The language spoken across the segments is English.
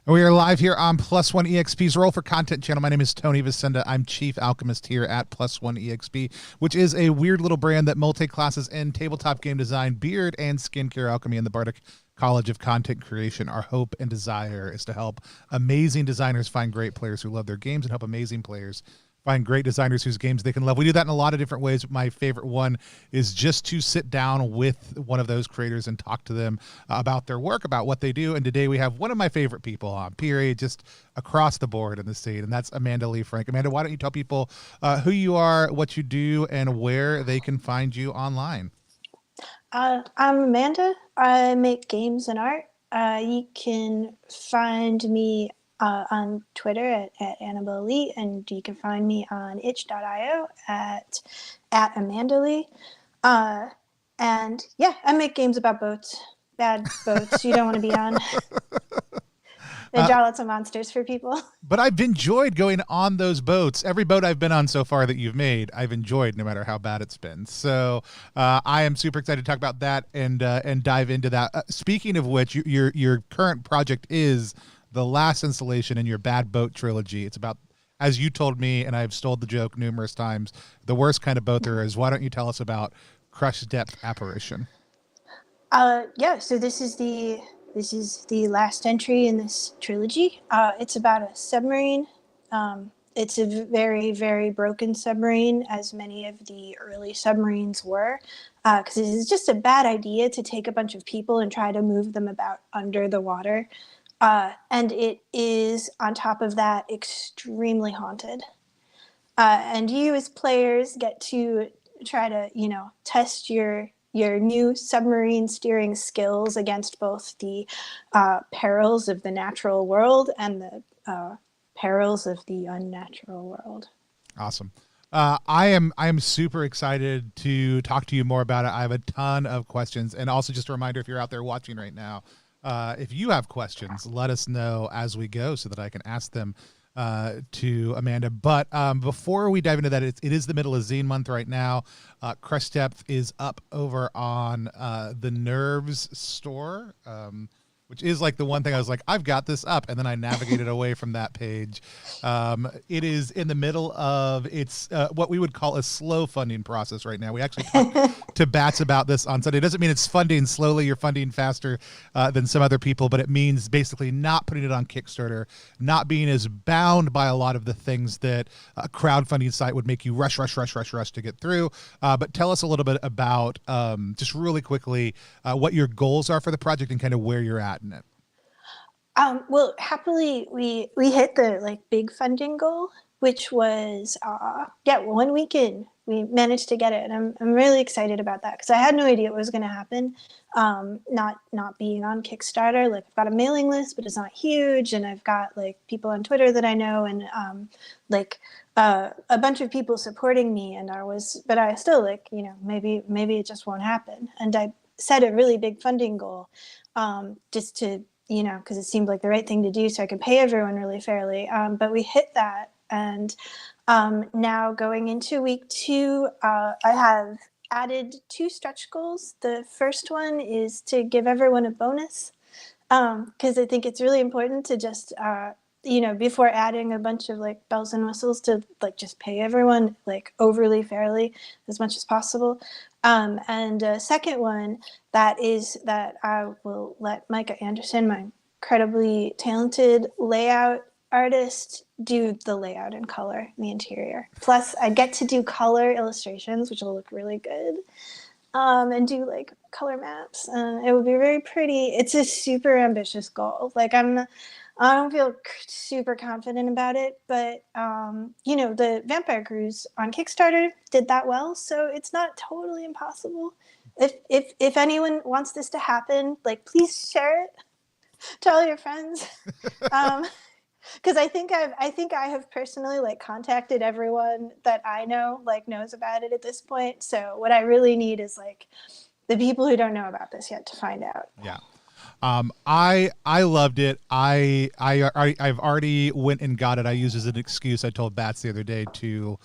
We are live here on Plus One EXP's Roll for Content channel. My name is Tony Vicenda. I'm Chief Alchemist here at Plus One EXP, which is a weird little brand that multi-classes in tabletop game design, beard, and skincare alchemy in the Bardic College of Content Creation. Our hope and desire is to help amazing designers find great players who love their games and help amazing players find great designers whose games they can love. We do that in a lot of different ways. My favorite one is just to sit down with one of those creators and talk to them about their work, about what they do. And today we have one of my favorite people on, period, just across the board in the scene, and that's Amanda Lee Franck. Amanda, why don't you tell people who you are, what you do, and where they can find you online? I'm Amanda. I make games and art. You can find me on Twitter at Annabelle Lee, and you can find me on itch.io at Amanda Lee. And yeah, I make games about boats, bad boats you don't want to be on. They draw lots of monsters for people. But I've enjoyed going on those boats. Every boat I've been on so far that you've made, I've enjoyed, no matter how bad it's been. So I am super excited to talk about that and dive into that. Speaking of which, your current project is the last installation in your Bad Boat trilogy. It's about, as you told me, and I've stole the joke numerous times, the worst kind of boat there is. Why don't you tell us about Crush Depth Apparition? Yeah, so this is the last entry in this trilogy. It's about a submarine. It's a very, very broken submarine, as many of the early submarines were, because it is just a bad idea to take a bunch of people and try to move them about under the water. And it is, on top of that, extremely haunted. And you as players get to try to, test your new submarine steering skills against both the perils of the natural world and the perils of the unnatural world. Awesome. I am super excited to talk to you more about it. I have a ton of questions, and also just a reminder, if you're out there watching right now, if you have questions, let us know as we go so that I can ask them to Amanda. But before we dive into that, it is the middle of Zine month right now. Crush Depth is up over on the Nerves.store, which is like the one thing I was like, I've got this up, and then I navigated away from that page. It is in the middle of what we would call a slow funding process right now. We actually talked to Bats about this on Sunday. It doesn't mean it's funding slowly. You're funding faster than some other people, but it means basically not putting it on Kickstarter, not being as bound by a lot of the things that a crowdfunding site would make you rush to get through. But tell us a little bit about, just really quickly, what your goals are for the project and kind of where you're at in it. Well, happily, we hit the big funding goal, which was 1 week in, we managed to get it, and I'm really excited about that because I had no idea what was going to happen. Not being on Kickstarter, I've got a mailing list, but it's not huge, and I've got people on Twitter that I know, and a bunch of people supporting me, and but I still maybe it just won't happen, and I set a really big funding goal, just to because it seemed like the right thing to do so I could pay everyone really fairly. But we hit that, and now going into week 2, I have added 2 stretch goals. The first one is to give everyone a bonus, because I think it's really important to just before adding a bunch of bells and whistles, to just pay everyone overly fairly as much as possible. And a second one that I will let Micah Anderson, my incredibly talented layout artist, do the layout and color in the interior. Plus, I get to do color illustrations, which will look really good, and do color maps. It will be very pretty. It's a super ambitious goal. I don't feel super confident about it, but the Vampire Cruise on Kickstarter did that well, so it's not totally impossible. If anyone wants this to happen, please share it to all your friends, because I think I have personally contacted everyone that I know knows about it at this point. So what I really need is the people who don't know about this yet to find out. Yeah. I loved it. I've already went and got it. I used as an excuse. I told Bats the other day to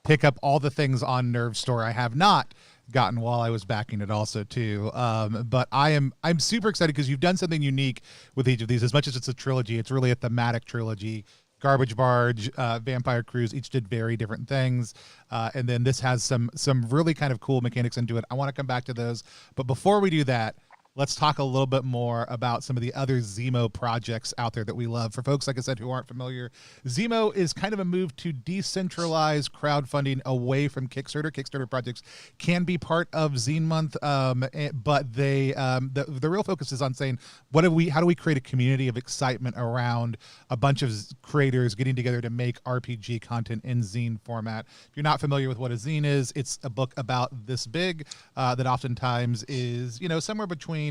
pick up all the things on Nerves.store I have not gotten while I was backing it also too. But I'm super excited because you've done something unique with each of these. As much as it's a trilogy, it's really a thematic trilogy. Garbage Barge, Vampire Cruise, each did very different things. And then this has some really kind of cool mechanics into it. I want to come back to those. But before we do that, let's talk a little bit more about some of the other ZiMo projects out there that we love. For folks, like I said, who aren't familiar, ZiMo is kind of a move to decentralize crowdfunding away from Kickstarter. Kickstarter projects can be part of Zine Month, but they the real focus is on saying, how do we create a community of excitement around a bunch of creators getting together to make RPG content in zine format. If you're not familiar with what a zine is, it's a book about this big that oftentimes is, somewhere between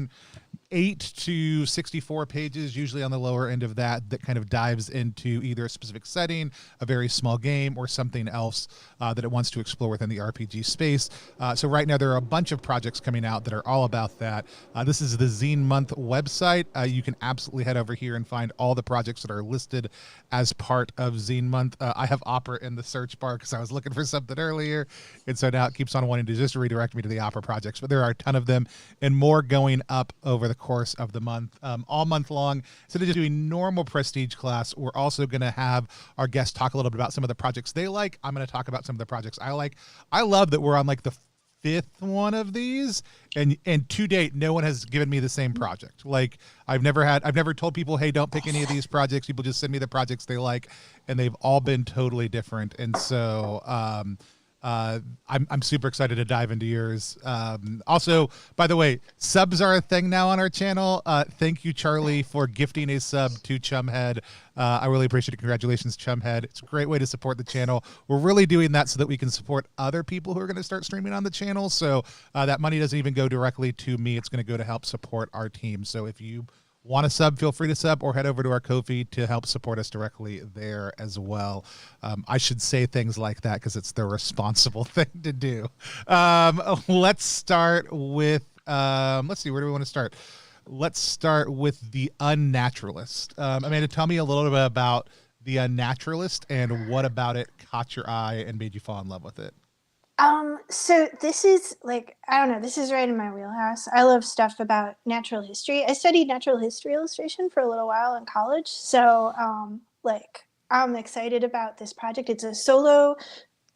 8 to 64 pages, usually on the lower end of that kind of dives into either a specific setting, a very small game, or something else that it wants to explore within the RPG space. So right now there are a bunch of projects coming out that are all about that. This is the Zine Month website. You can absolutely head over here and find all the projects that are listed as part of Zine Month. I have Opera in the search bar because I was looking for something earlier, and so now it keeps on wanting to just redirect me to the Opera projects, but there are a ton of them and more going up over the course of the month, all month long. Instead of just doing normal prestige class, we're also going to have our guests talk a little bit about some of the projects they like. I'm going to talk about some of the projects I like. I love that we're on like the 5th one of these, and to date no one has given me the same project. Like I've never told people, hey, don't pick any of these projects. People just send me the projects they like, and they've all been totally different. And so I'm super excited to dive into yours. Also, by the way, subs are a thing now on our channel. Thank you, Charlie, for gifting a sub to Chumhead. I really appreciate it. Congratulations, Chumhead. It's a great way to support the channel. We're really doing that so that we can support other people who are going to start streaming on the channel. So that money doesn't even go directly to me. It's going to go to help support our team. So if you want to sub, feel free to sub, or head over to our Ko-fi to help support us directly there as well. I should say things like that because it's the responsible thing to do. Let's start with, let's see, where do we want to start? Let's start with the Unnaturalist. Amanda, tell me a little bit about the Unnaturalist and what about it caught your eye and made you fall in love with it. So this is I don't know, this is right in my wheelhouse. I love stuff about natural history. I studied natural history illustration for a little while in college. So, I'm excited about this project. It's a solo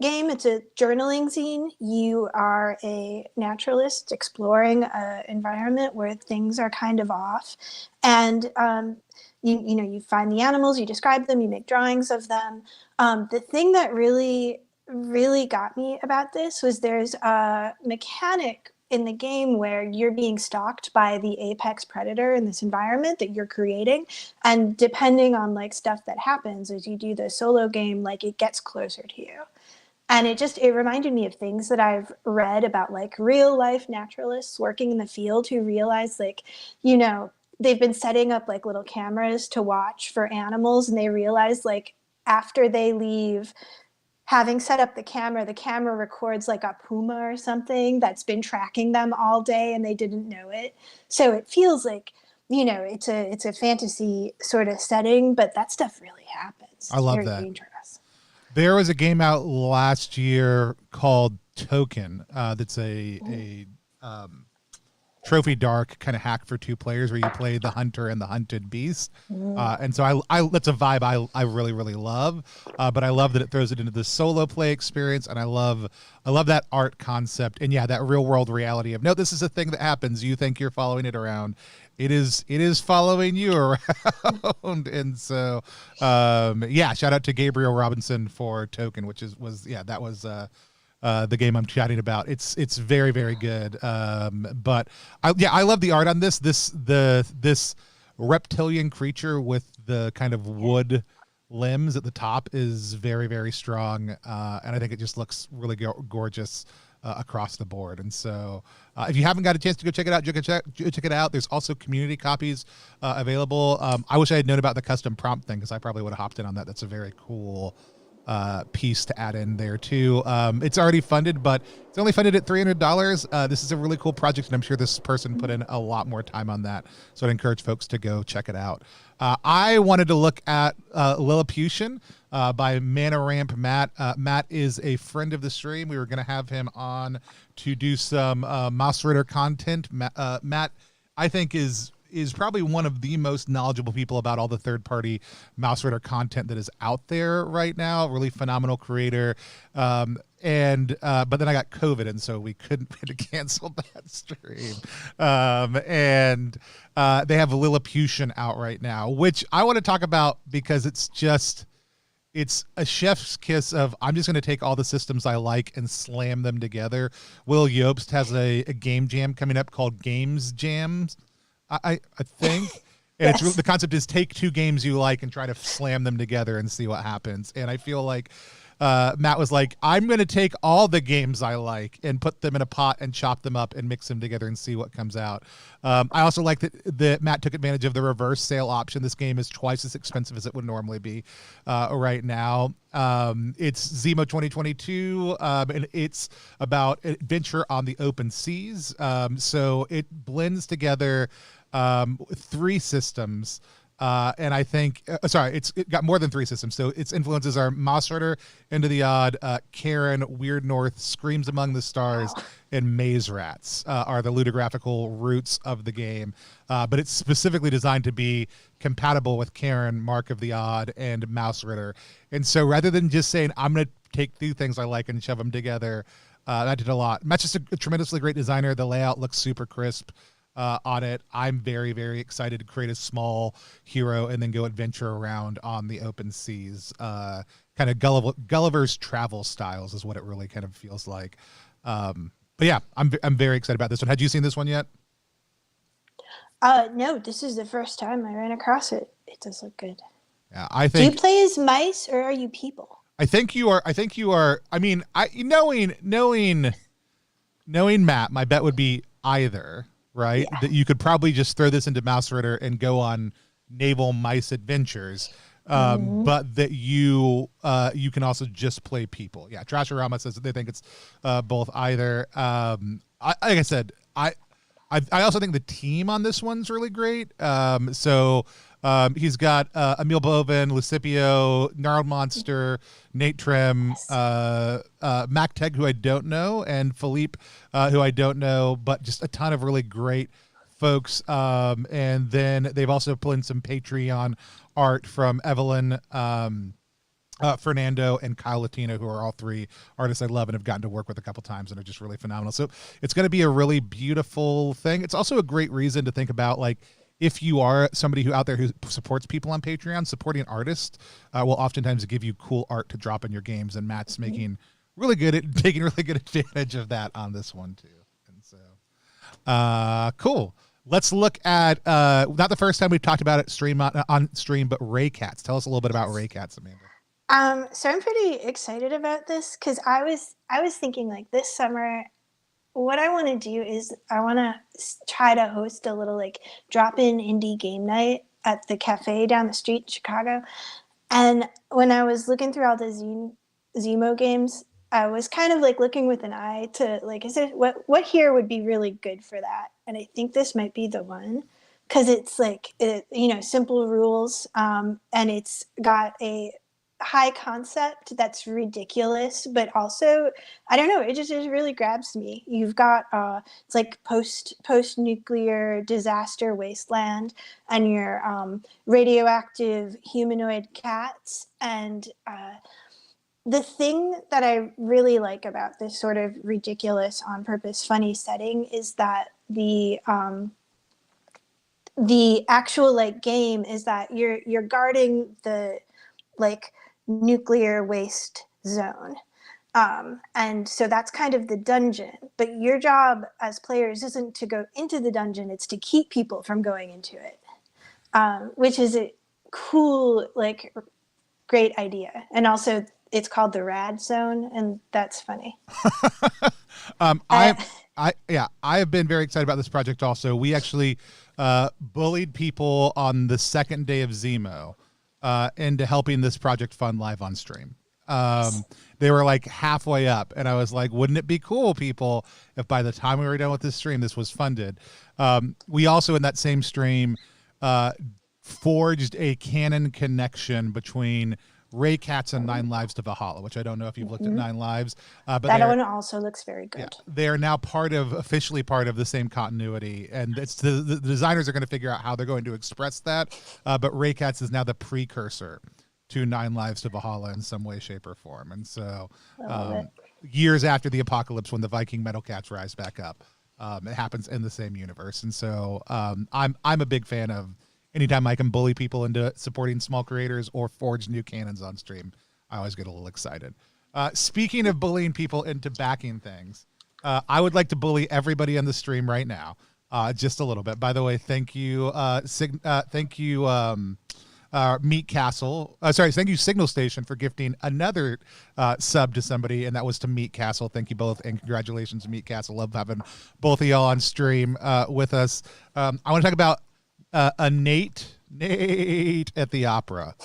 game. It's a journaling zine. You are a naturalist exploring an environment where things are kind of off. And, you find the animals, you describe them, you make drawings of them. The thing that really got me about this was there's a mechanic in the game where you're being stalked by the apex predator in this environment that you're creating, and depending on stuff that happens as you do the solo game, it gets closer to you. And it reminded me of things that I've read about real life naturalists working in the field who realize they've been setting up little cameras to watch for animals, and they realize after they leave, having set up the camera records a puma or something that's been tracking them all day and they didn't know it. So it feels it's a fantasy sort of setting, but that stuff really happens. I love Very that. dangerous. There was a game out last year called Token. That's a Trophy Dark kind of hack for 2 players where you play the hunter and the hunted beast. And so I that's a vibe I really, really love. But I love that it throws it into the solo play experience. And I love that art concept. And yeah, that real world reality of, no, this is a thing that happens. You think you're following it around. It is following you around. And so, shout out to Gabriel Robinson for Token, that was the game I'm chatting about. It's very, very good. But I love the art on this. This reptilian creature with the kind of wood limbs at the top is very, very strong. And I think it just looks really gorgeous across the board. And so if you haven't got a chance to go check it out, check it out. There's also community copies available. I wish I had known about the custom prompt thing because I probably would have hopped in on that. That's a very cool piece to add in there too. It's already funded, but it's only funded at $300. This is a really cool project, and I'm sure this person put in a lot more time on that. So I'd encourage folks to go check it out. I wanted to look at Lilliputian by Mana Ramp Matt. Matt is a friend of the stream. We were going to have him on to do some Mouse Ritter content. Matt, I think, is probably one of the most knowledgeable people about all the third-party Mouse Ritter content that is out there right now. Really phenomenal creator. But then I got COVID, and so we had to cancel that stream. They have Lilliputian out right now, which I want to talk about because it's a chef's kiss of, I'm just going to take all the systems I like and slam them together. Will Yobst has a game jam coming up called Games Jams, I think. And yes. The concept is take two games you like and try to slam them together and see what happens. And I feel like Matt was like, I'm going to take all the games I like and put them in a pot and chop them up and mix them together and see what comes out. I also like that Matt took advantage of the reverse sale option. This game is twice as expensive as it would normally be right now. It's ZiMo 2022, and it's about adventure on the open seas. So it blends together three systems. And I think, it got more than three systems. So its influences are Mouse Ritter, Into the Odd, Karen, Weird North, Screams Among the Stars, and Maze Rats are the ludographical roots of the game. But it's specifically designed to be compatible with Karen, Mark of the Odd, and Mouse Ritter. And so rather than just saying, I'm going to take two things I like and shove them together, that did a lot. Matt's just a tremendously great designer. The layout looks super crisp. On it. I'm very, very excited to create a small hero and then go adventure around on the open seas. Kind of Gulliver's Travel styles is what it really kind of feels like. But yeah, I'm very excited about this one. Had you seen this one yet? No, this is the first time I ran across it. It does look good. Yeah, I think. Do you play as mice or are you people? I think you are. I mean, knowing Matt, my bet would be either. Right, yeah. That you could probably just throw this into Mouse Ritter and go on naval mice adventures, but that you can also just play people. Yeah, Trasherama says that they think it's both either. Like I said, I also think the team on this one's really great. He's got Emil Bovin, Lucipio, Gnarled Monster, Nate Trim, Mac Teg, who I don't know, and Philippe, who I don't know, but just a ton of really great folks. And then they've also put in some Patreon art from Evelyn, Fernando, and Kyle Latino, who are all three artists I love and have gotten to work with a couple times and are just really phenomenal. So it's going to be a really beautiful thing. It's also a great reason to think about, like, if you are somebody who out there who supports people on Patreon, supporting artists will oftentimes give you cool art to drop in your games, and Matt's taking really good advantage of that on this one too. And so, cool. Let's look at not the first time we've talked about it on stream, but Raycats. Tell us a little bit about Raycats, Amanda. So I'm pretty excited about this because I was thinking, like, this summer, what I want to do is I want to try to host a little, like, drop-in indie game night at the cafe down the street in Chicago. And when I was looking through all the ZiMo games, I was kind of, like, looking with an eye to, like, is there what here would be really good for that? And I think this might be the one because it's, like, simple rules, and it's got a high concept that's ridiculous, but also, I don't know, it just really grabs me. You've got it's like post-nuclear disaster wasteland, and your radioactive humanoid cats. And the thing that I really like about this sort of ridiculous, on purpose funny setting is that the actual, like, game is that you're guarding the, like, nuclear waste zone, and so that's kind of the dungeon, but your job as players isn't to go into the dungeon, it's to keep people from going into it, which is a cool, like, great idea. And also it's called the Rad Zone, and that's funny. I have been very excited about this project also. We actually bullied people on the second day of ZiMo into helping this project fund live on stream. They were like halfway up, and I was like, wouldn't it be cool, people, if by the time we were done with this stream, this was funded? We also, in that same stream, forged a canon connection between Ray Katz and Nine Lives to Valhalla, which I don't know if you've looked at Nine Lives. But that one also looks very good. Yeah, they are now officially part of the same continuity, and it's the designers are going to figure out how they're going to express that. But Ray Katz is now the precursor to Nine Lives to Valhalla in some way, shape, or form. And so years after the apocalypse, when the Viking metal cats rise back up, it happens in the same universe. And so I'm a big fan of anytime I can bully people into supporting small creators or forge new canons on stream. I always get a little excited. Speaking of bullying people into backing things, I would like to bully everybody on the stream right now, just a little bit. By the way, thank you, thank you, Meat Castle. Thank you, Signal Station, for gifting another sub to somebody, and that was to Meat Castle. Thank you both, and congratulations, Meat Castle. Love having both of y'all on stream with us. I want to talk about Nate at the Opera,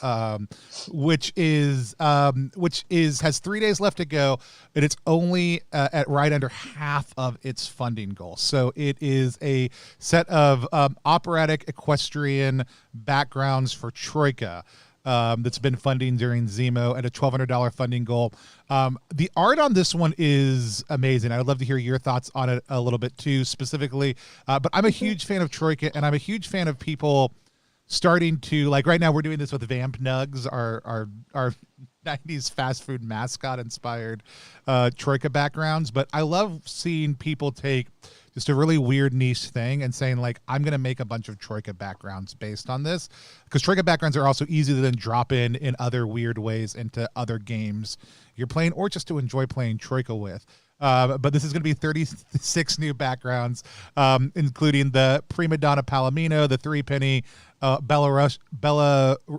which has 3 days left to go, and it's only at right under half of its funding goal. So it is a set of operatic equestrian backgrounds for Troika that's been funding during ZiMo at a $1,200 funding goal. The art on this one is amazing. I would love to hear your thoughts on it a little bit too, specifically. But I'm a huge fan of Troika, and I'm a huge fan of people starting to, like, right now we're doing this with Vamp Nugs, our 90s fast food mascot inspired Troika backgrounds. But I love seeing people take just a really weird niche thing and saying, like, I'm going to make a bunch of Troika backgrounds based on this, because Troika backgrounds are also easy to then drop in other weird ways into other games you're playing, or just to enjoy playing Troika with. But this is going to be 36 new backgrounds, including the Prima Donna Palomino, the Three Penny, Belarusian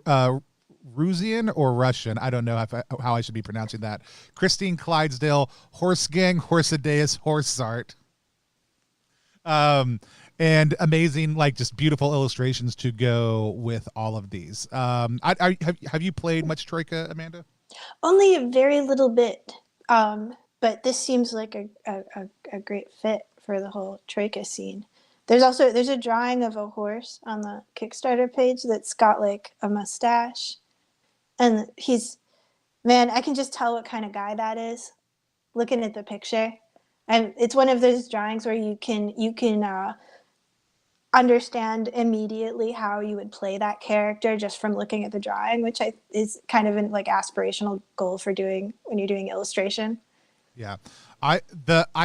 or Russian, I don't know how I should be pronouncing that, Christine Clydesdale, Horse Gang, Horseadeus, Horsart. And amazing, like, just beautiful illustrations to go with all of these. Have you played much Troika, Amanda? Only a very little bit, but this seems like a great fit for the whole Troika scene. There's a drawing of a horse on the Kickstarter page that's got like a mustache, and I can just tell what kind of guy that is looking at the picture. And it's one of those drawings where you can understand immediately how you would play that character just from looking at the drawing, which is kind of an like aspirational goal for doing when you're doing illustration. Yeah, I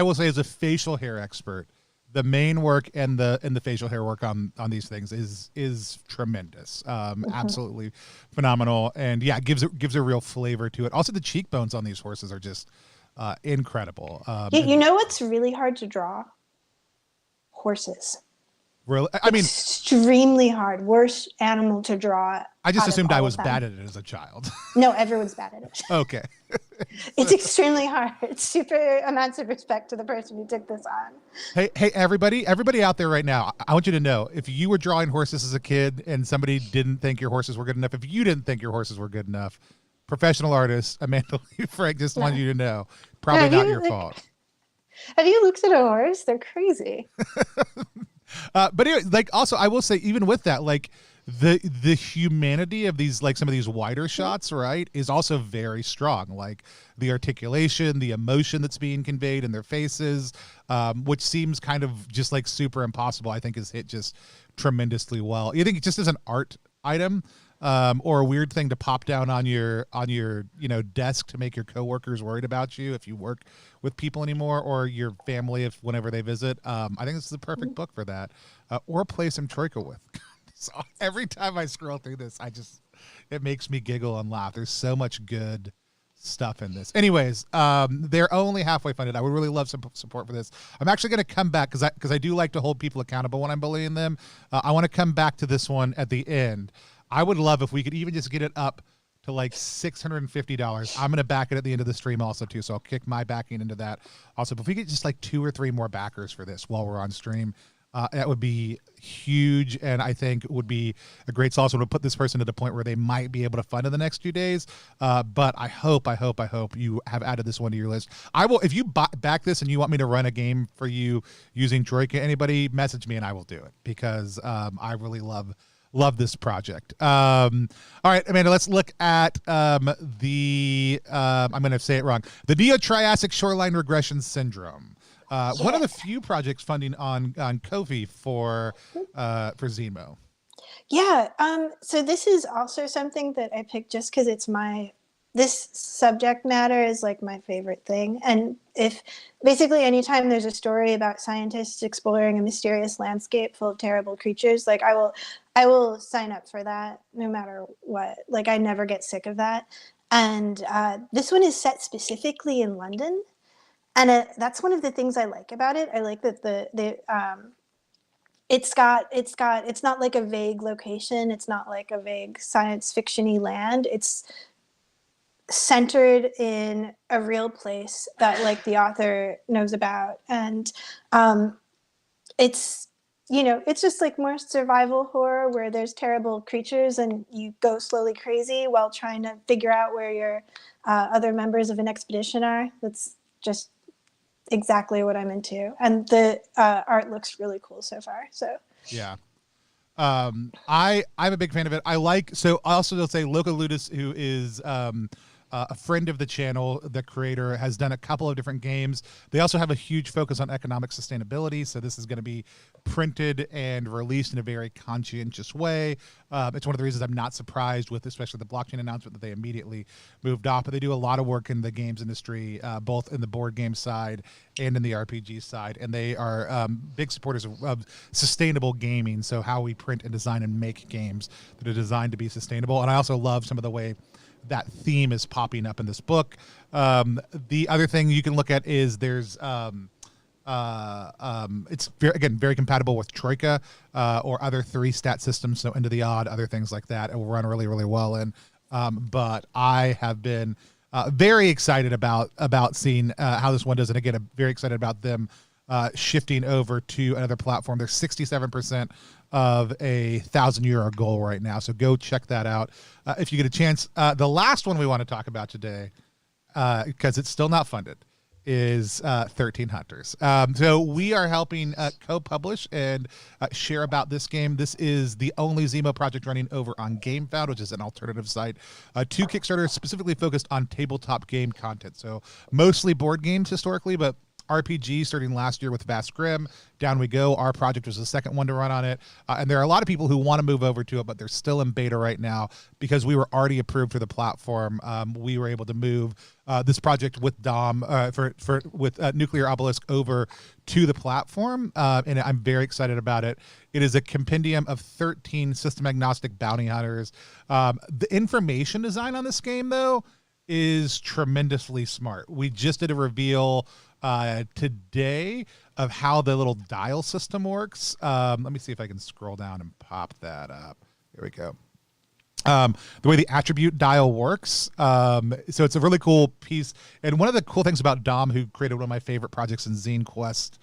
will say, as a facial hair expert, the main work and the facial hair work on these things is tremendous, absolutely phenomenal, and yeah, gives a real flavor to it. Also, the cheekbones on these horses are just incredible. You know what's really hard to draw? Horses. Really? I mean, extremely hard. Worst animal to draw. I just assumed I was bad at it as a child. No, everyone's bad at it. Okay. It's extremely hard. It's super amounts of respect to the person who took this on. Hey, everybody out there right now, I want you to know, if you were drawing horses as a kid and somebody didn't think your horses were good enough, if you didn't think your horses were good enough, professional artist Amanda Lee Franck just wanted you to know, probably not your fault. Have you looked at a horse? They're crazy. But anyway, like, also, I will say, even with that, like, the humanity of these, like, some of these wider shots, right, is also very strong. Like, the articulation, the emotion that's being conveyed in their faces, which seems kind of just like super impossible, I think is hit just tremendously well. You think it just as an art item, or a weird thing to pop down on your desk to make your coworkers worried about you if you work with people anymore, or your family if whenever they visit. I think this is the perfect book for that, or play some Troika with. So every time I scroll through this, it makes me giggle and laugh. There's so much good stuff in this. Anyways, they're only halfway funded. I would really love some support for this. I'm actually going to come back because I do like to hold people accountable when I'm bullying them. I want to come back to this one at the end. I would love if we could even just get it up to like $650. I'm going to back it at the end of the stream also too. So I'll kick my backing into that. Also, if we get just like 2 or 3 more backers for this while we're on stream, That would be huge, and I think would be a great solution to put this person to the point where they might be able to fund in the next few days. But I hope you have added this one to your list. I will, if you back this and you want me to run a game for you using Troika, anybody message me and I will do it, because I really love this project. All right, Amanda, let's look at I'm going to say it wrong. The Neo-Triassic Shoreline Regression Syndrome. One of the few projects funding on Ko-fi for ZiMo. Yeah. So this is also something that I picked just because this subject matter is like my favorite thing. And if basically anytime there's a story about scientists exploring a mysterious landscape full of terrible creatures, like I will sign up for that no matter what. Like I never get sick of that. And this one is set specifically in London. And that's one of the things I like about it. I like that it's not like a vague location. It's not like a vague science fiction-y land. It's centered in a real place that like the author knows about. And it's just like more survival horror where there's terrible creatures and you go slowly crazy while trying to figure out where your other members of an expedition are. That's just exactly what I'm into, and the art looks really cool so far. So yeah, I'm a big fan of it. I also will say Loco Ludus, who is a friend of the channel, the creator, has done a couple of different games. They also have a huge focus on economic sustainability, so this is going to be printed and released in a very conscientious way. It's one of the reasons I'm not surprised with, especially the blockchain announcement, that they immediately moved off. But they do a lot of work in the games industry, both in the board game side and in the RPG side, and they are big supporters of sustainable gaming, so how we print and design and make games that are designed to be sustainable. And I also love some of the way that theme is popping up in this book. The other thing you can look at is there's it's very compatible with Troika or other 3-stat systems, so Into the Odd, other things like that. It will run really, really well in. But I have been very excited about seeing how this one does, and again, I'm very excited about them shifting over to another platform. They're 67% of a €1,000 goal right now, so go check that out if you get a chance. The last one we want to talk about today, because it's still not funded, is 13 Hunters. So we are helping co-publish and share about this game. This is the only ZiMo project running over on GameFound, which is an alternative site to Kickstarter, specifically focused on tabletop game content. So mostly board games historically, but RPG starting last year with Vast Grim. Down we go. Our project was the second one to run on it. And there are a lot of people who want to move over to it, but they're still in beta right now because we were already approved for the platform. We were able to move this project with Dom with Nuclear Obelisk over to the platform. And I'm very excited about it. It is a compendium of 13 system agnostic bounty hunters. The information design on this game, though, is tremendously smart. We just did a reveal today of how the little dial system works. Let me see if I can scroll down and pop that up. Here we go. The way the attribute dial works. So it's a really cool piece. And one of the cool things about Dom, who created one of my favorite projects in Zine Quest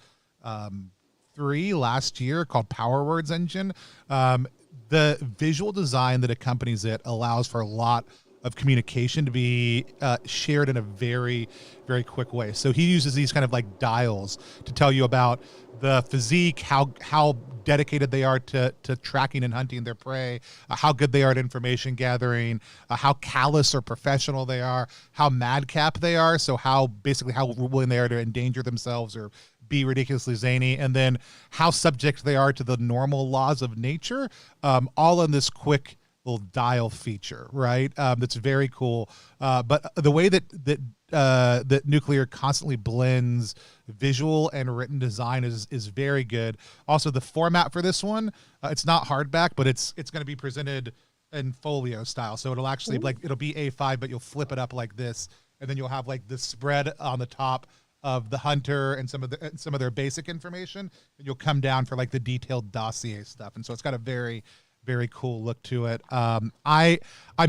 3 last year called Power Words Engine, the visual design that accompanies it allows for a lot of communication to be shared in a very, very quick way. So he uses these kind of like dials to tell you about the physique, how dedicated they are to tracking and hunting their prey, how good they are at information gathering, how callous or professional they are, how madcap they are, so how willing they are to endanger themselves or be ridiculously zany, and then how subject they are to the normal laws of nature, all in this quick little dial feature, right? That's very cool. But the way that Nuclear constantly blends visual and written design is very good. Also, the format for this one, it's not hardback, but it's going to be presented in folio style. So it'll actually it'll be A5, but you'll flip it up like this, and then you'll have like the spread on the top of the hunter and some of their basic information, and you'll come down for like the detailed dossier stuff. And so it's got a very, very cool look to it. I'm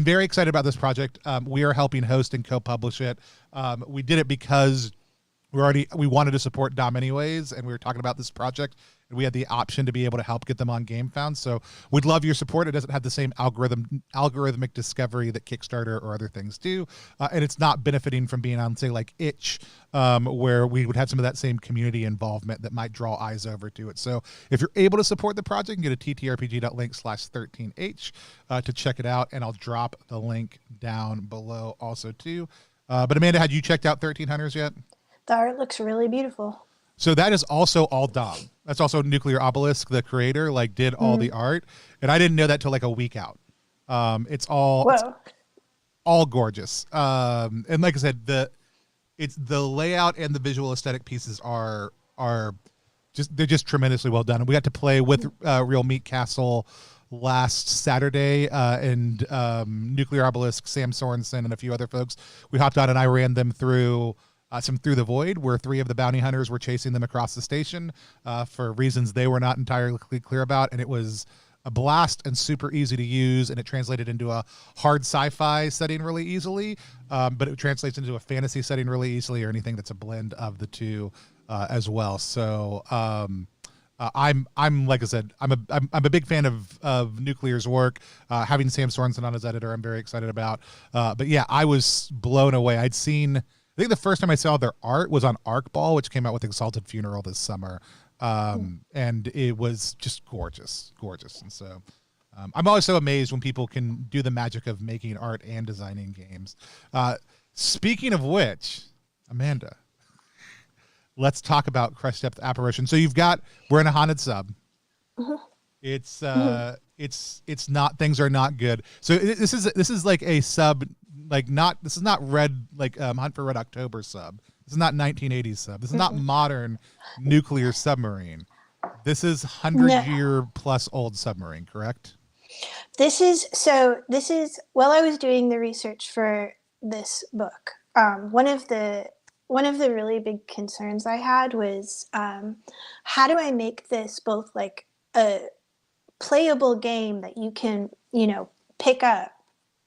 very excited about this project. We are helping host and co-publish it. We did it because we wanted to support Dom anyways, and we were talking about this project, and we had the option to be able to help get them on GameFound. So we'd love your support. It doesn't have the same algorithmic discovery that Kickstarter or other things do, and it's not benefiting from being on, say, like itch, where we would have some of that same community involvement that might draw eyes over to it. So if you're able to support the project, you can go to ttrpg.link/13h to check it out, and I'll drop the link down below also too. But Amanda, had you checked out 1300s yet? The art looks really beautiful. So that is also all Dom. That's also Nuclear Obelisk, the creator, like did all the art, and I didn't know that till like a week out. It's all gorgeous. And like I said, the layout and the visual aesthetic pieces are they're just tremendously well done. And we got to play with Real Meat Castle last Saturday, and Nuclear Obelisk, Sam Sorensen, and a few other folks. We hopped on and I ran them through some Through the Void, where 3 of the bounty hunters were chasing them across the station for reasons they were not entirely clear about, and it was a blast and super easy to use, and it translated into a hard sci-fi setting really easily, but it translates into a fantasy setting really easily, or anything that's a blend of the two as well. So I'm like I said, I'm a big fan of Nuclear's work. Having Sam Sorensen on as editor, I'm very excited about. But yeah, I was blown away. I think the first time I saw their art was on Arc Ball, which came out with Exalted Funeral this summer. And it was just gorgeous. And so I'm always so amazed when people can do the magic of making art and designing games. Speaking of which, Amanda, let's talk about Crush Depth Apparition. So we're in a haunted sub. It's not, things are not good. So this is like a sub, this is not Red, Hunt for Red October sub. This is not 1980s sub. This is not modern nuclear submarine. This is 100-year plus old submarine, correct? This is while I was doing the research for this book, one of the really big concerns I had was, how do I make this both like a playable game that you can, pick up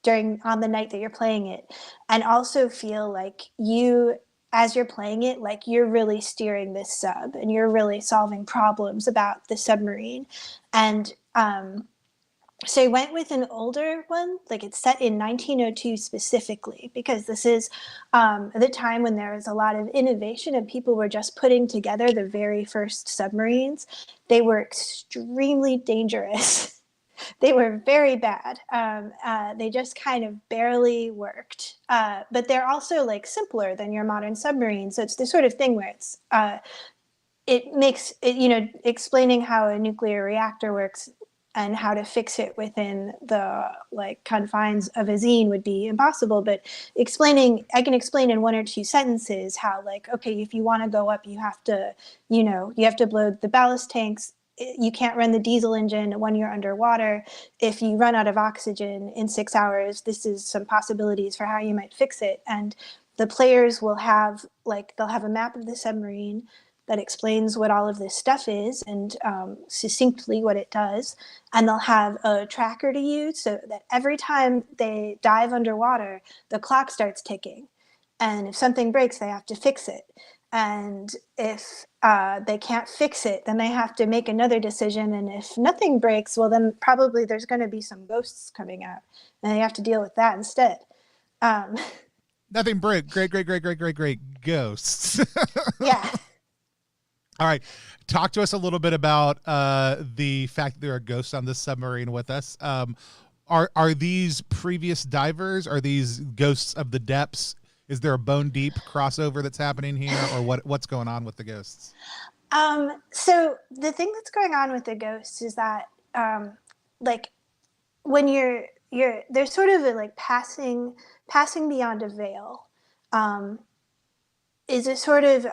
on the night that you're playing it, and also feel like you, as you're playing it, like you're really steering this sub and you're really solving problems about the submarine. And so I went with an older one, like it's set in 1902 specifically, because this is the time when there was a lot of innovation and people were just putting together the very first submarines. They were extremely dangerous. They were very bad. They just kind of barely worked. But they're also like simpler than your modern submarine. So it's the sort of thing where it makes it, explaining how a nuclear reactor works and how to fix it within the confines of a zine would be impossible. But I can explain in 1 or 2 sentences how, okay, if you want to go up, you have to blow the ballast tanks. You can't run the diesel engine when you're underwater. If you run out of oxygen in 6 hours, this is some possibilities for how you might fix it. And the players will have they'll have a map of the submarine that explains what all of this stuff is and succinctly what it does. And they'll have a tracker to use so that every time they dive underwater, the clock starts ticking. And if something breaks, they have to fix it. And if they can't fix it, then they have to make another decision. And if nothing breaks, well, then probably there's going to be some ghosts coming out, and they have to deal with that instead. Nothing break. Great ghosts. Yeah. All right. Talk to us a little bit about the fact that there are ghosts on this submarine with us. Are these previous divers? Are these ghosts of the depths? Is there a Bone Deep crossover that's happening here, or what's going on with the ghosts? So the thing that's going on with the ghosts is that, when there's sort of a passing beyond a veil, is a sort of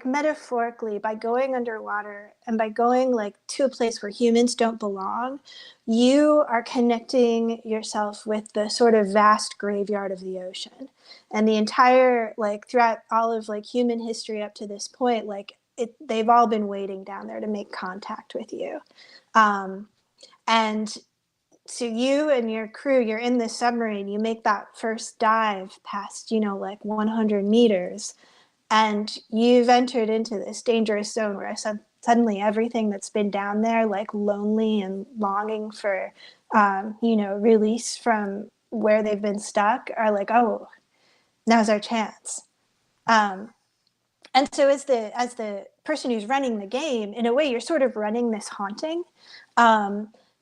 metaphorically, by going underwater and by going to a place where humans don't belong, you are connecting yourself with the sort of vast graveyard of the ocean. And the entire, throughout all of human history up to this point, they've all been waiting down there to make contact with you. And so you and your crew, you're in this submarine, you make that first dive past, 100 meters. and you've entered into this dangerous zone where suddenly everything that's been down there, like lonely and longing for, release from where they've been stuck, are like, oh, now's our chance. And so as the person who's running the game, in a way, you're sort of running this haunting.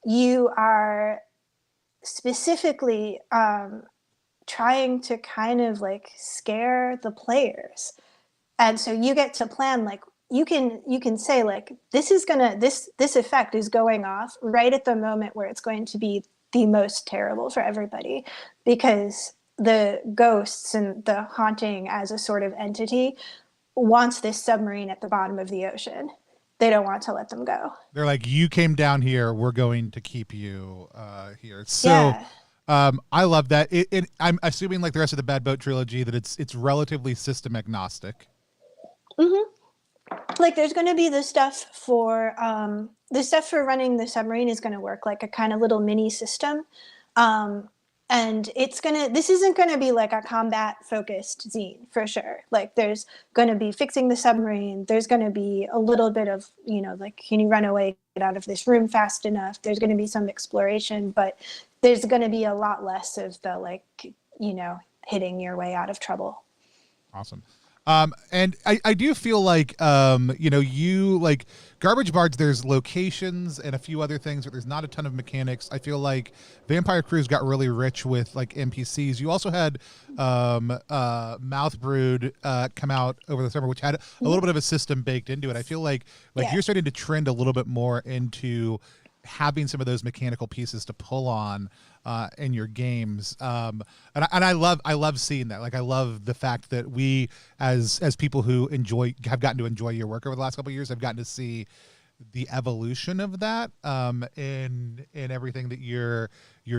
You are specifically trying to kind of like scare the players. And so you get to plan, like, you can say, like, this effect is going off right at the moment where it's going to be the most terrible for everybody, because the ghosts and the haunting as a sort of entity wants this submarine at the bottom of the ocean. They don't want to let them go. They're like, you came down here, we're going to keep you here. So yeah. I love that. I'm assuming, like the rest of the Bad Boat trilogy, that it's relatively system agnostic. Like, there's going to be the stuff for running the submarine is going to work like a kind of little mini system. And this isn't going to be like a combat focused zine for sure. Like, there's going to be fixing the submarine. There's going to be a little bit of, like, can you run away, get out of this room fast enough? There's going to be some exploration, but there's going to be a lot less of the, like, hitting your way out of trouble. Awesome. And I do feel like, you like Garbage Bards, there's locations and a few other things, but there's not a ton of mechanics. I feel like Vampire Cruise got really rich with like NPCs. You also had Mouth Brood come out over the summer, which had a little bit of a system baked into it. I feel like you're starting to trend a little bit more into having some of those mechanical pieces to pull on in your games, and I love seeing that. Like, I love the fact that we, as people who have gotten to enjoy your work over the last couple of years, have gotten to see the evolution of that in everything that you're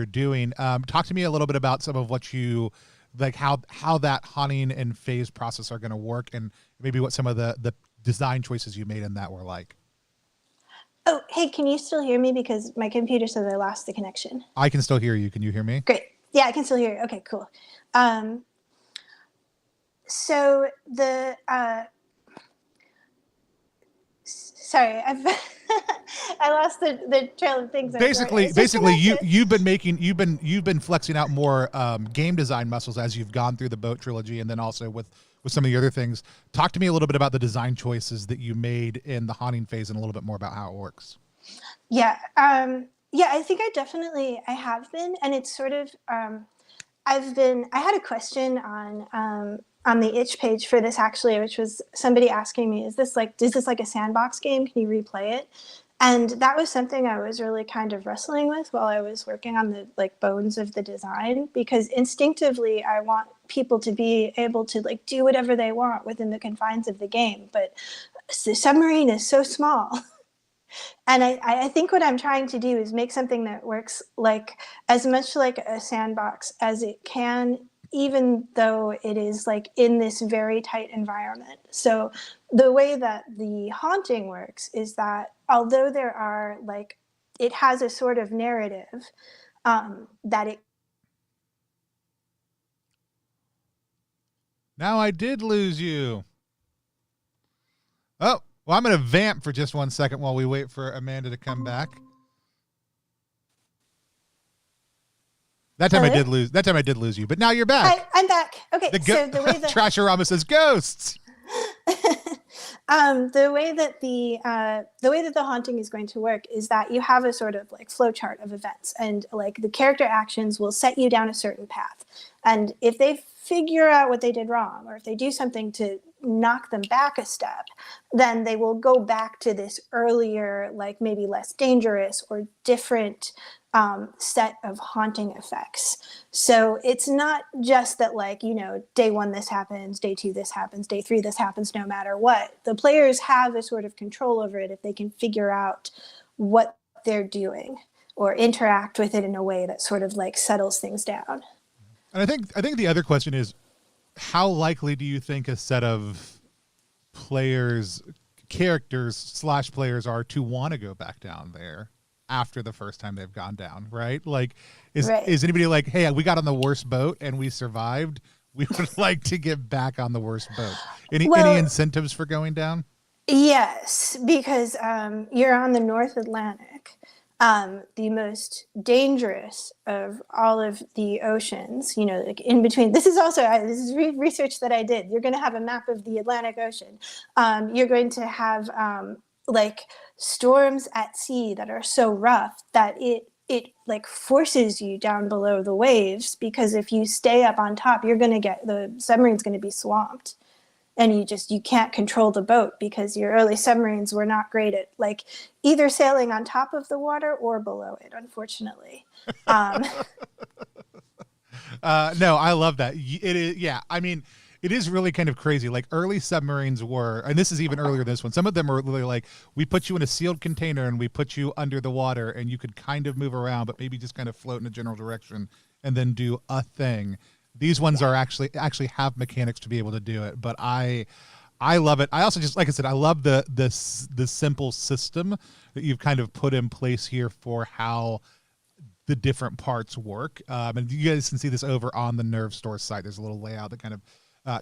doing. Talk to me a little bit about some of what you like, how that haunting and phase process are going to work, and maybe what some of the design choices you made in that were like. Oh, hey, can you still hear me? Because my computer says I lost the connection. I can still hear you. Can you hear me? Great. Yeah, I can still hear you. Okay, cool. So the sorry, I've I lost the trail of things. Basically, you've been flexing out more game design muscles as you've gone through the Boat trilogy, and then also with some of the other things. Talk to me a little bit about the design choices that you made in the haunting phase, and a little bit more about how it works. Yeah. I think I have been, and it's sort of, I had a question on the itch page for this, actually, which was somebody asking me, is this like a sandbox game? Can you replay it? And that was something I was really kind of wrestling with while I was working on the like bones of the design, because instinctively I want people to be able to like do whatever they want within the confines of the game. But the submarine is so small. And I think what I'm trying to do is make something that works like as much like a sandbox as it can, even though it is like in this very tight environment. So the way that the haunting works is that although there are like, it has a sort of narrative that it. Now I did lose you. Oh, well, I'm going to vamp for just 1 second while we wait for Amanda to come back. That time I did lose you, but now you're back. Hi, I'm back. Okay, so the way that Trashorama says ghosts. The way that the haunting is going to work is that you have a sort of like flow chart of events, and like the character actions will set you down a certain path. And if they figure out what they did wrong, or if they do something to knock them back a step, then they will go back to this earlier, like maybe less dangerous or different set of haunting effects. So it's not just that, like, day 1 this happens, day 2 this happens, day 3 this happens, no matter what. The players have a sort of control over it if they can figure out what they're doing or interact with it in a way that sort of like settles things down. And I think the other question is, how likely do you think a set of characters / players are to want to go back down there after the first time they've gone down, right? Like, is anybody like, hey, we got on the worst boat and we survived. we would like to get back on the worst boat. Any incentives for going down? Yes, because you're on the North Atlantic, the most dangerous of all of the oceans. You know, like in between. This is also this is research that I did. You're going to have a map of the Atlantic Ocean. You're going to have like storms at sea that are so rough that it like forces you down below the waves, because if you stay up on top, you're going to get, the submarine's going to be swamped. And you can't control the boat, because your early submarines were not great at like either sailing on top of the water or below it, unfortunately. No, I love that. It is, yeah. I mean, it is really kind of crazy. Like early submarines were, and this is even earlier than this one. Some of them are literally like, we put you in a sealed container and we put you under the water and you could kind of move around, but maybe just kind of float in a general direction and then do a thing. These ones are actually have mechanics to be able to do it, but I love it. I also just, like I said, I love the simple system that you've kind of put in place here for how the different parts work. And you guys can see this over on the nerves.store site. There's a little layout that kind of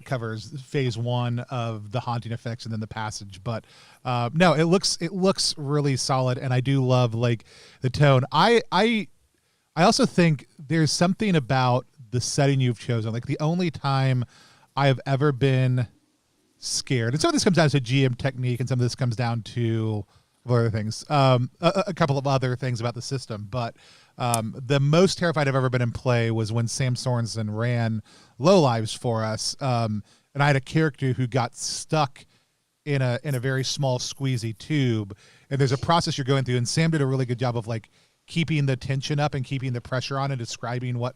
covers phase one of the haunting effects and then the passage. But no, it looks really solid, and I do love like the tone. I also think there's something about the setting you've chosen. Like the only time I have ever been scared, and some of this comes down to GM technique and some of this comes down to other things, a couple of other things about the system, but the most terrified I've ever been in play was when Sam Sorensen ran Low Lives for us, and I had a character who got stuck in a very small squeezy tube, and there's a process you're going through, and Sam did a really good job of like keeping the tension up and keeping the pressure on and describing what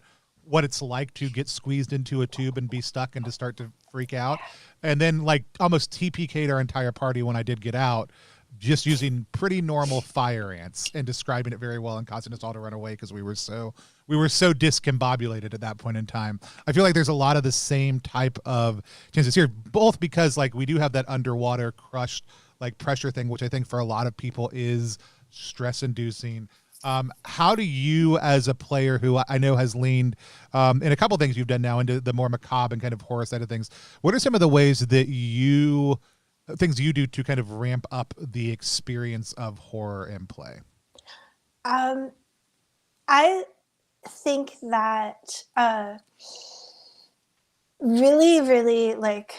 it's like to get squeezed into a tube and be stuck and to start to freak out. And then like almost TPK'd our entire party when I did get out, just using pretty normal fire ants and describing it very well and causing us all to run away because we were so discombobulated at that point in time. I feel like there's a lot of the same type of chances here, both because like we do have that underwater crushed like pressure thing, which I think for a lot of people is stress inducing. How do you, as a player who I know has leaned in a couple things you've done now into the more macabre and kind of horror side of things, what are some of the ways that things you do to kind of ramp up the experience of horror in play? I think that really like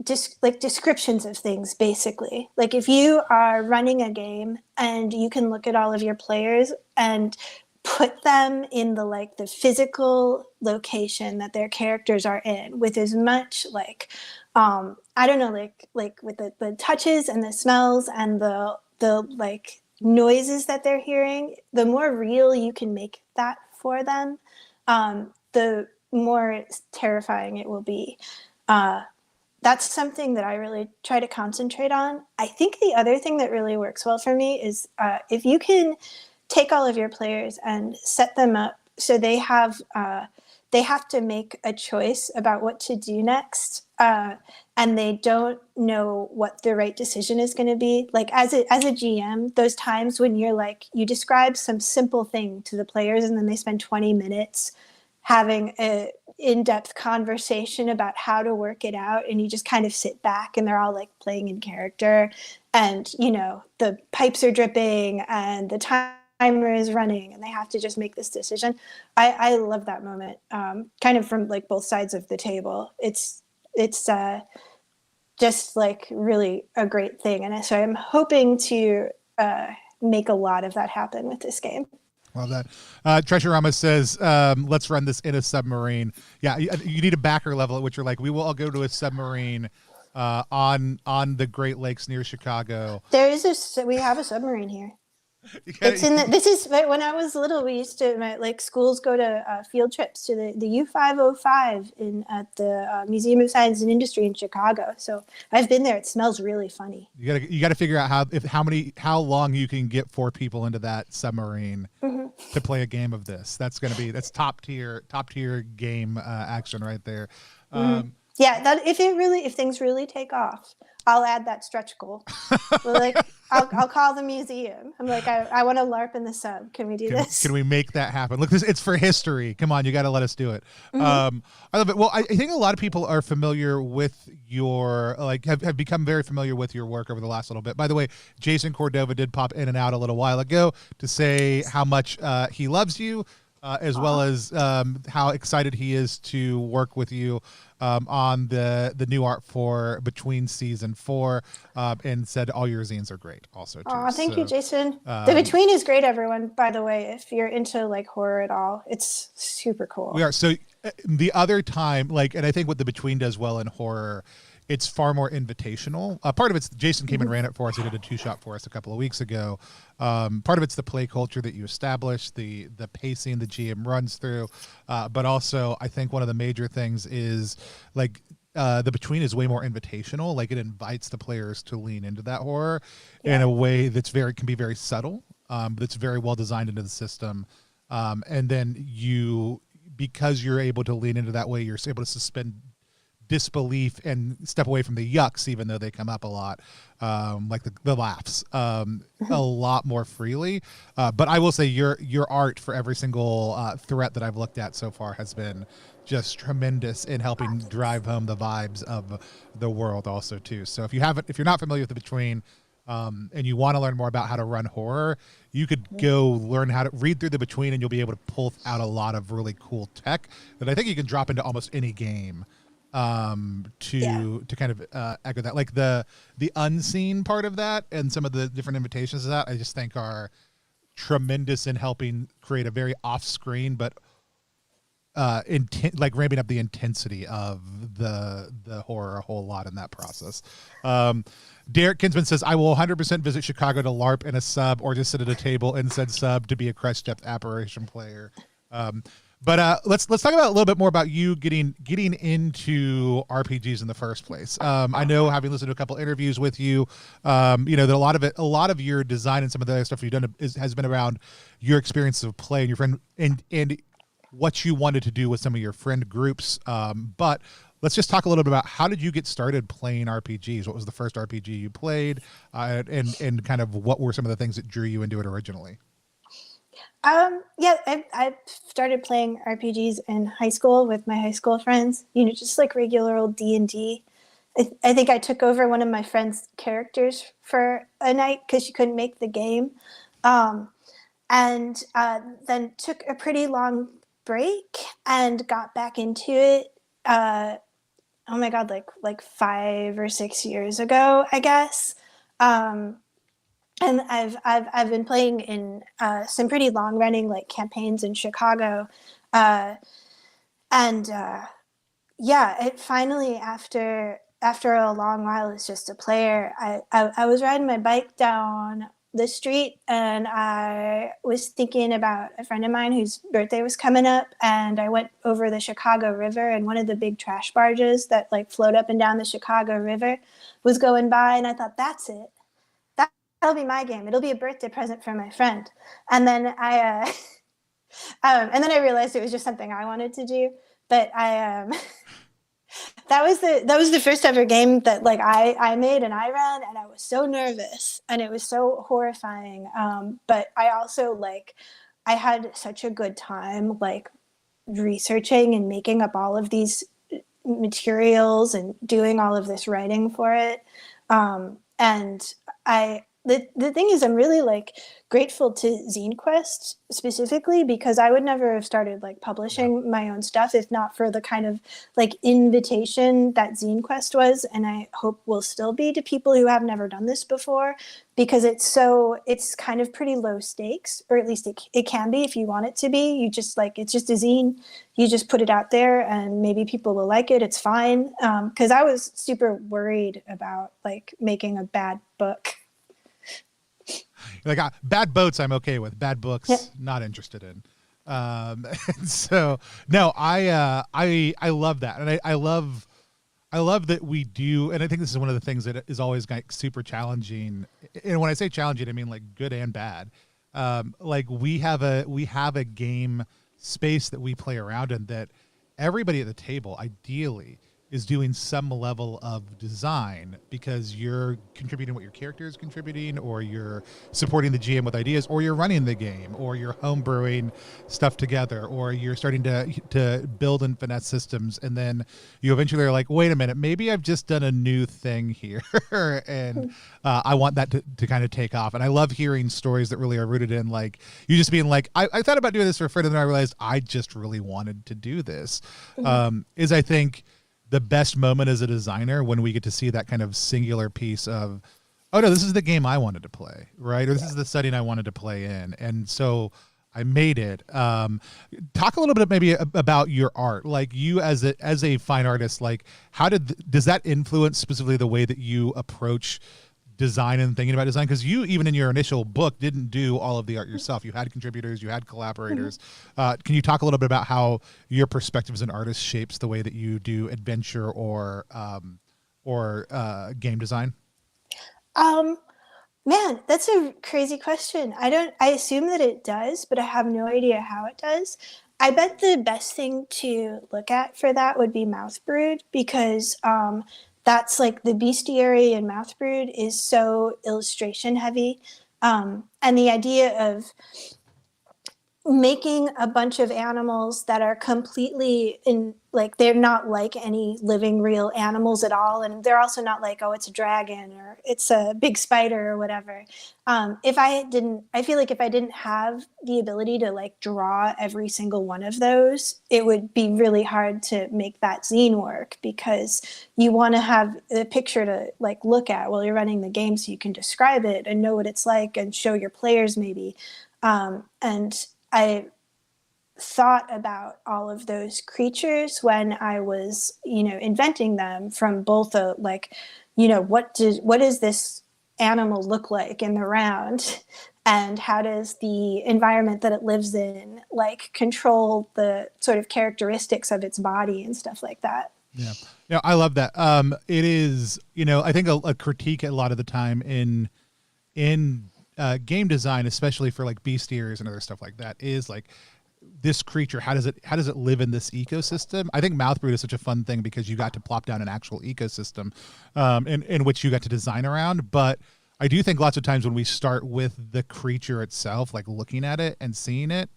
just like descriptions of things, basically. Like if you are running a game and you can look at all of your players and put them in the physical location that their characters are in, with as much like I don't know, like with the touches and the smells and the like noises that they're hearing, the more real you can make that for them, the more terrifying it will be. That's something that I really try to concentrate on. I think the other thing that really works well for me is if you can take all of your players and set them up so they have to make a choice about what to do next, and they don't know what the right decision is going to be. Like as a GM, those times when you're like, you describe some simple thing to the players and then they spend 20 minutes having a in-depth conversation about how to work it out, and you just kind of sit back and they're all like playing in character, and you know the pipes are dripping and the timer is running and they have to just make this decision. I love that moment, kind of from like both sides of the table. It's just like really a great thing, and so I'm hoping to make a lot of that happen with this game. Love that. Treasure Rama says, let's run this in a submarine. Yeah, you need a backer level at which you're like, we will all go to a submarine on the Great Lakes near Chicago. We have a submarine here. This is when I was little. We used to schools go to field trips to the U505 at the Museum of Science and Industry in Chicago. So I've been there. It smells really funny. You got to figure out how long you can get 4 people into that submarine to play a game of this. That's top tier game action right there. Yeah, that if things really take off. I'll add that stretch goal. Like, I'll call the museum. I'm like, I want to LARP in the sub. Can we do this? Can we make that happen? Look, it's for history. Come on, you got to let us do it. Mm-hmm. I love it. Well, I think a lot of people are familiar with your, like, have become very familiar with your work over the last little bit. By the way, Jason Cordova did pop in and out a little while ago to say how much he loves you, as well as how excited he is to work with you on the new art for Between Season 4, and said all your zines are great also too. Oh, thank you, Jason. The Between is great, everyone, by the way. If you're into like horror at all, it's super cool. We are. So the other time, like, and I think what the Between does well in horror, it's far more invitational. Part of it's Jason came and ran it for us. He did a 2-shot for us a couple of weeks ago. Part of it's the play culture that you establish, the pacing the GM runs through, but also I think one of the major things is like the Between is way more invitational. Like it invites the players to lean into that horror in a way that's can be very subtle, that's very well designed into the system, and then because you're able to lean into that way, you're able to suspend disbelief and step away from the yucks, even though they come up a lot, like the laughs, a lot more freely. But I will say your art for every single threat that I've looked at so far has been just tremendous in helping drive home the vibes of the world also too. So if you're not familiar with the Between, and you want to learn more about how to run horror, you could go learn how to read through the Between, and you'll be able to pull out a lot of really cool tech that I think you can drop into almost any game. To kind of echo that, like the unseen part of that and some of the different invitations of that, I just think are tremendous in helping create a very off-screen but like ramping up the intensity of the horror a whole lot in that process. Derek Kinsman says, I will 100% visit Chicago to LARP in a sub or just sit at a table and said sub to be a Crush Depth Apparition player. But let's talk about a little bit more about you getting into RPGs in the first place. I know, having listened to a couple interviews with you, that a lot of your design and some of the other stuff you've done has been around your experience of play and your friend and what you wanted to do with some of your friend groups. But let's just talk a little bit about how did you get started playing RPGs? What was the first RPG you played, and kind of what were some of the things that drew you into it originally? I started playing RPGs in high school with my high school friends, just like regular old D&D. I think I took over one of my friend's characters for a night because she couldn't make the game. And then took a pretty long break and got back into it. Oh my God, like 5 or 6 years ago, I guess. And I've been playing in some pretty long running like campaigns in Chicago, it finally after a long while as just a player, I was riding my bike down the street and I was thinking about a friend of mine whose birthday was coming up, and I went over the Chicago River, and one of the big trash barges that like float up and down the Chicago River was going by, and I thought, that's it. That'll be my game. It'll be a birthday present for my friend. And then I realized it was just something I wanted to do. But that was the first ever game that like I made and I ran, and I was so nervous and it was so horrifying. But I also I had such a good time like researching and making up all of these materials and doing all of this writing for it. The thing is, I'm really grateful to ZineQuest specifically, because I would never have started publishing my own stuff if not for the kind of invitation that ZineQuest was, and I hope will still be, to people who have never done this before, because it's kind of pretty low stakes, or at least it can be if you want it to be. You just it's just a zine. You just put it out there and maybe people will like it. It's fine. Because I was super worried about making a bad book. Bad boats I'm okay with, bad books not interested in. So no, I love that, and I love that we do, and I think this is one of the things that is always super challenging, and when I say challenging I mean good and bad. We have a game space that we play around in that everybody at the table ideally is doing some level of design because you're contributing what your character is contributing, or you're supporting the GM with ideas, or you're running the game, or you're homebrewing stuff together, or you're starting to build and finesse systems, and then you eventually are like, wait a minute, maybe I've just done a new thing here, and I want that to kind of take off. And I love hearing stories that really are rooted in like you just being like, I thought about doing this for a friend, and then I realized I just really wanted to do this. Is I think the best moment as a designer when we get to see that kind of singular piece of, oh no, this is the game I wanted to play, right? Or this is the setting I wanted to play in. And so I made it. Talk a little bit maybe about your art, like you as a fine artist, like how does that influence specifically the way that you approach design and thinking about design? Because you, even in your initial book, didn't do all of the art yourself. You had contributors, you had collaborators. Can you talk a little bit about how your perspective as an artist shapes the way that you do adventure or game design? Man, that's a crazy question. I assume that it does, but I have no idea how it does. I bet the best thing to look at for that would be Mouth Brood, because that's like the bestiary in Mouth Brood is so illustration heavy. And the idea of making a bunch of animals that are completely like they're not like any living real animals at all, and they're also not like, oh, it's a dragon or it's a big spider or whatever. I feel like if I didn't have the ability to like draw every single one of those, it would be really hard to make that zine work, because you want to have a picture to like look at while you're running the game so you can describe it and know what it's like and show your players maybe. And I thought about all of those creatures when I was, inventing them, from both a like, what does this animal look like in the round, and how does the environment that it lives in like control the sort of characteristics of its body and stuff like that. Yeah, I love that. It is, I think a critique a lot of the time in game design, especially for like bestiaries and other stuff like that, is like this creature, how does it live in this ecosystem? I think Mouth Brood is such a fun thing because you got to plop down an actual ecosystem in which you got to design around. But I do think lots of times when we start with the creature itself, like looking at it and seeing it,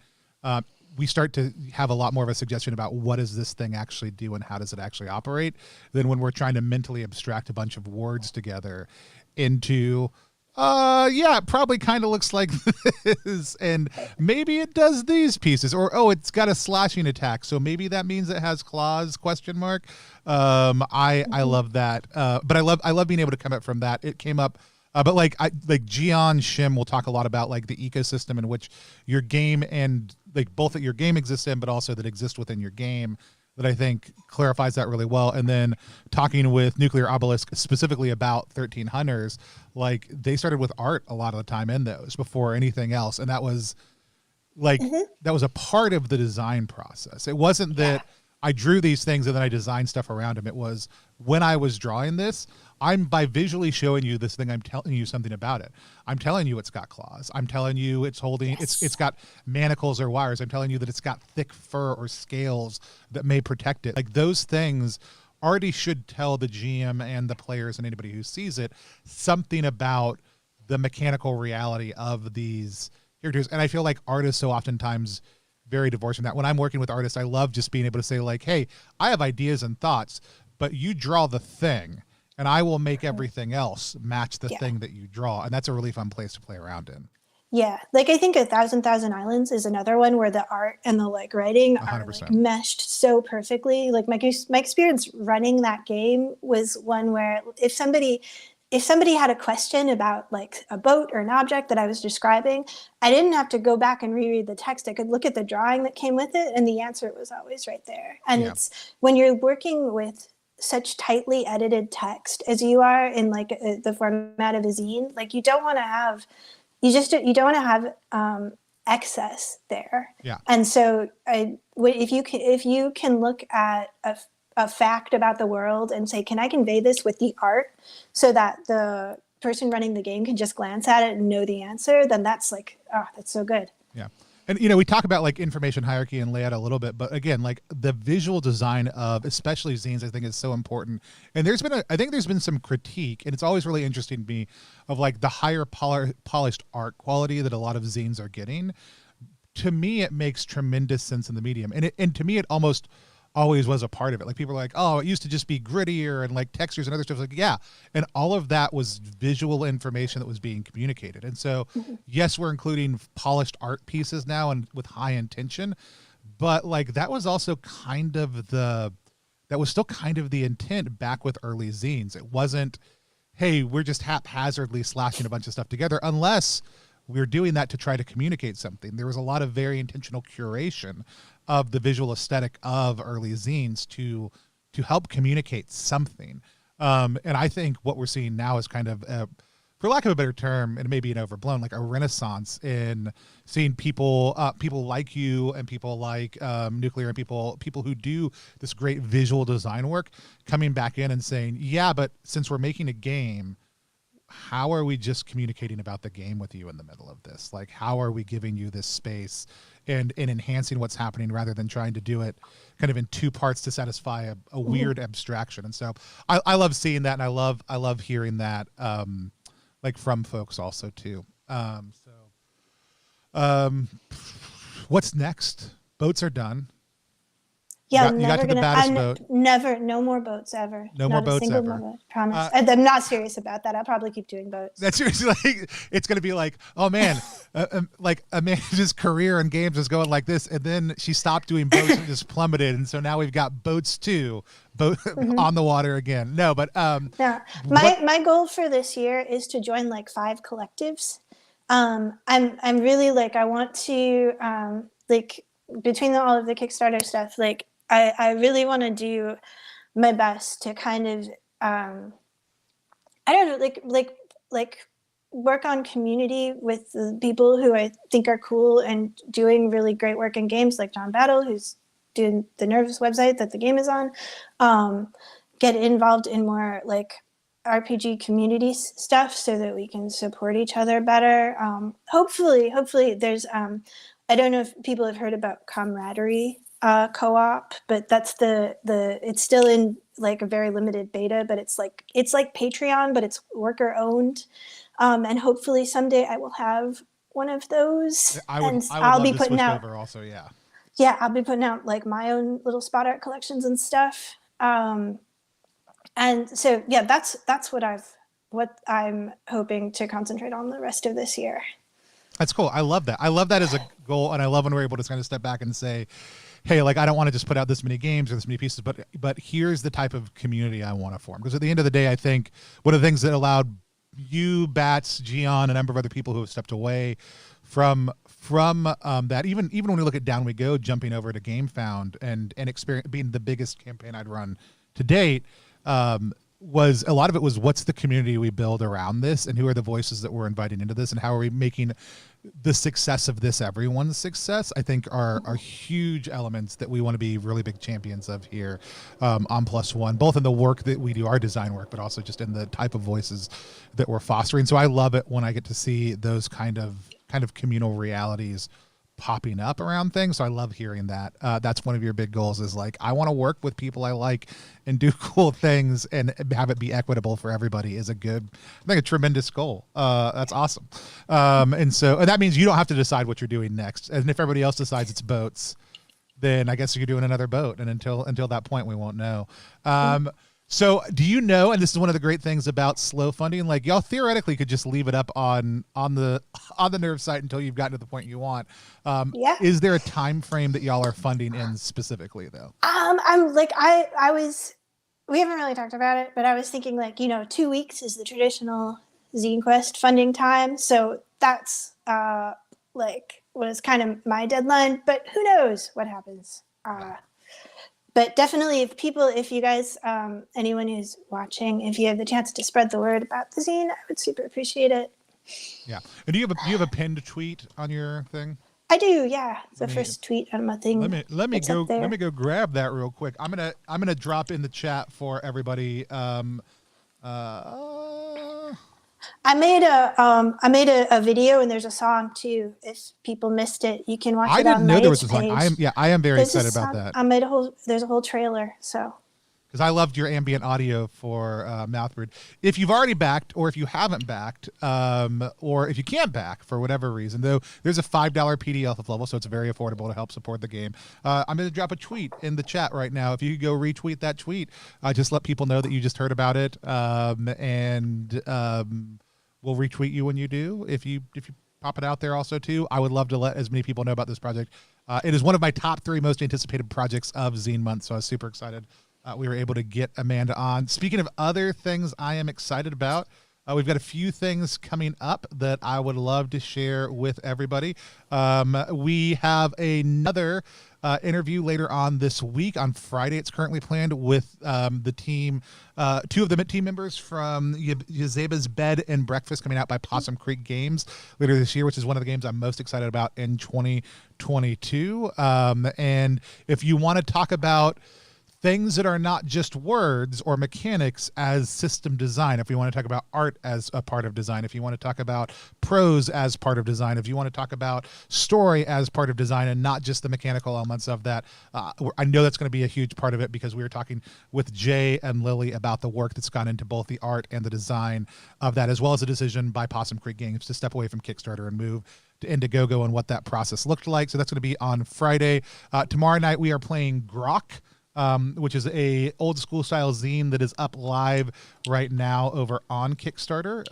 we start to have a lot more of a suggestion about what does this thing actually do and how does it actually operate, than when we're trying to mentally abstract a bunch of words together into yeah, it probably kind of looks like this, and maybe it does these pieces, or oh, it's got a slashing attack, so maybe that means it has claws, question mark. I love that, but I love being able to come up from that. It came up, but like Gian Shim will talk a lot about like the ecosystem in which your game, and like both that your game exists in, but also that exists within your game, that I think clarifies that really well. And then talking with Nuclear Obelisk specifically about 13 Hunters, like they started with art a lot of the time in those before anything else. And that was like, that was a part of the design process. It wasn't that I drew these things and then I designed stuff around them. It was when I was drawing this, I'm by visually showing you this thing, I'm telling you something about it. I'm telling you it's got claws. I'm telling you it's holding, it's got manacles or wires. I'm telling you that it's got thick fur or scales that may protect it. Like those things already should tell the GM and the players and anybody who sees it something about the mechanical reality of these characters. And I feel like artists so oftentimes very divorced from that. When I'm working with artists, I love just being able to say like, hey, I have ideas and thoughts, but you draw the thing and I will make everything else match the thing that you draw. And that's a really fun place to play around in. Yeah. Like I think 1,000 Islands is another one where the art and the like writing 100%. are like meshed so perfectly. Like my experience running that game was one where if somebody had a question about like a boat or an object that I was describing, I didn't have to go back and reread the text. I could look at the drawing that came with it and the answer was always right there. And it's when you're working with such tightly edited text as you are in like the format of a zine, like you don't want to have, you don't want to have excess there. Yeah. And so if you can look at a fact about the world and say, can I convey this with the art so that the person running the game can just glance at it and know the answer, then that's like, oh, that's so good. Yeah. And, we talk about like information hierarchy and layout a little bit, but again, like the visual design of especially zines, I think is so important. And I think there's been some critique, and it's always really interesting to me, of like the higher polished art quality that a lot of zines are getting. To me, it makes tremendous sense in the medium. And to me, it almost always was a part of it. Like people are like, oh, it used to just be grittier and like textures and other stuff. Like, yeah. And all of that was visual information that was being communicated. And so, yes, we're including polished art pieces now and with high intention, but like that was also still kind of the intent back with early zines. It wasn't, hey, we're just haphazardly slashing a bunch of stuff together, unless we're doing that to try to communicate something. There was a lot of very intentional curation of the visual aesthetic of early zines to help communicate something. And I think what we're seeing now is kind of, for lack of a better term, and maybe an overblown, like a renaissance in seeing people like you and people like Nuclear and people who do this great visual design work coming back in and saying, yeah, but since we're making a game, how are we just communicating about the game with you in the middle of this? Like, how are we giving you this space and enhancing what's happening rather than trying to do it kind of in two parts to satisfy a weird abstraction? And so I love seeing that. And I love hearing that, like from folks also too. What's next? Boats are done. Yeah, you got to the baddest boat. No more boats ever. No more boats ever. Boat, promise. I'm not serious about that. I'll probably keep doing boats. That's seriously like, it's going to be like, oh man, like Amanda's career in games is going like this. And then she stopped doing boats and just plummeted. And so now we've got boats too, on the water again. No, but, yeah. My goal for this year is to join like 5 collectives. I'm really like, I want to, like between all of the Kickstarter stuff, like, I really want to do my best to kind of, I don't know, like work on community with the people who I think are cool and doing really great work in games, like John Battle, who's doing the Nerves website that the game is on, get involved in more like RPG community stuff so that we can support each other better. Hopefully there's, I don't know if people have heard about Camaraderie co-op, but that's it's still in like a very limited beta, but it's like Patreon, but it's worker owned. And hopefully someday I will have one of those. I'll be putting out also, yeah. Yeah, I'll be putting out like my own little spot art collections and stuff. And so yeah, that's what I'm hoping to concentrate on the rest of this year. That's cool. I love that. I love that as a goal, and I love when we're able to kind of step back and say, hey, like I don't want to just put out this many games or this many pieces, but here's the type of community I want to form. Because at the end of the day, I think one of the things that allowed you, Bats, Gian, a number of other people who have stepped away from that, even when we look at Down We Go, jumping over to GameFound and experience being the biggest campaign I'd run to date, was a lot of it was what's the community we build around this, and who are the voices that we're inviting into this, and how are we making the success of this everyone's success, I think are huge elements that we want to be really big champions of here on +1, both in the work that we do, our design work, but also just in the type of voices that we're fostering. So I love it when I get to see those kind of communal realities popping up around things. So I love hearing that. That's one of your big goals, is like, I want to work with people I like and do cool things and have it be equitable for everybody is I think a tremendous goal. That's awesome. And that means you don't have to decide what you're doing next. And if everybody else decides it's boats, then I guess you're doing another boat. And until that point, we won't know. So do you know, and this is one of the great things about slow funding, like y'all theoretically could just leave it up on the Nerve site until you've gotten to the point you want. Yeah. Is there a time frame that y'all are funding in specifically though? I'm like, we haven't really talked about it, but I was thinking like, 2 weeks is the traditional Zine Quest funding time. So that's like was kind of my deadline, but who knows what happens. But definitely, if you guys, anyone who's watching, if you have the chance to spread the word about the zine, I would super appreciate it. Yeah. And do you have a pinned tweet on your thing? I do. Yeah. The first tweet on my thing. Let me go grab that real quick. I'm gonna drop in the chat for everybody. I made a video, and there's a song too. If people missed it, you can watch I it didn't on know my there was itch a song. page. I am very There's a excited about song. that. I made there's a whole trailer. So because I loved your ambient audio for Mouthbrood. If you've already backed, or if you haven't backed, or if you can't back for whatever reason, though, there's a $5 PCALF level, so it's very affordable to help support the game. I'm going to drop a tweet in the chat right now. If you could go retweet that tweet, just let people know that you just heard about it, and we'll retweet you when you do. If you pop it out there also too, I would love to let as many people know about this project. It is one of my top 3 most anticipated projects of Zine Month, so I was super excited. We were able to get Amanda on. Speaking of other things I am excited about, we've got a few things coming up that I would love to share with everybody. We have another interview later on this week. On Friday, it's currently planned with the team, 2 of the team members from Yazeba's Bed and Breakfast, coming out by Possum Creek Games later this year, which is one of the games I'm most excited about in 2022. And if you want to talk about things that are not just words or mechanics as system design, if you want to talk about art as a part of design, if you want to talk about prose as part of design, if you want to talk about story as part of design and not just the mechanical elements of that, I know that's going to be a huge part of it, because we were talking with Jay and Lily about the work that's gone into both the art and the design of that, as well as the decision by Possum Creek Games to step away from Kickstarter and move to Indiegogo and what that process looked like. So that's going to be on Friday. Tomorrow night we are playing Grok, which is a old school style zine that is up live right now over on Kickstarter.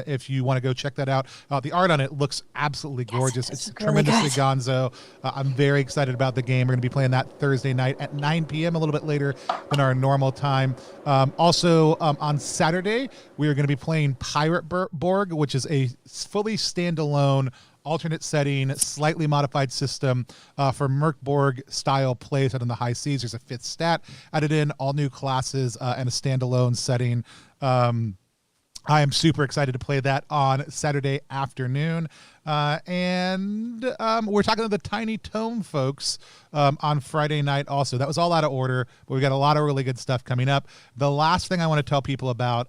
If you want to go check that out, the art on it looks absolutely gorgeous. It's really tremendously good. gonzo. I'm very excited about the game. We're going to be playing that Thursday night at 9 p.m., a little bit later than our normal time. Also, on Saturday, we are going to be playing Pirate Borg, which is a fully standalone alternate setting, slightly modified system for Merkborg style plays out in the high seas. There's a 5th stat added in, all new classes, and a standalone setting. I am super excited to play that on Saturday afternoon. And we're talking to the Tiny Tome folks on Friday night also. That was all out of order, but we got a lot of really good stuff coming up. The last thing I want to tell people about,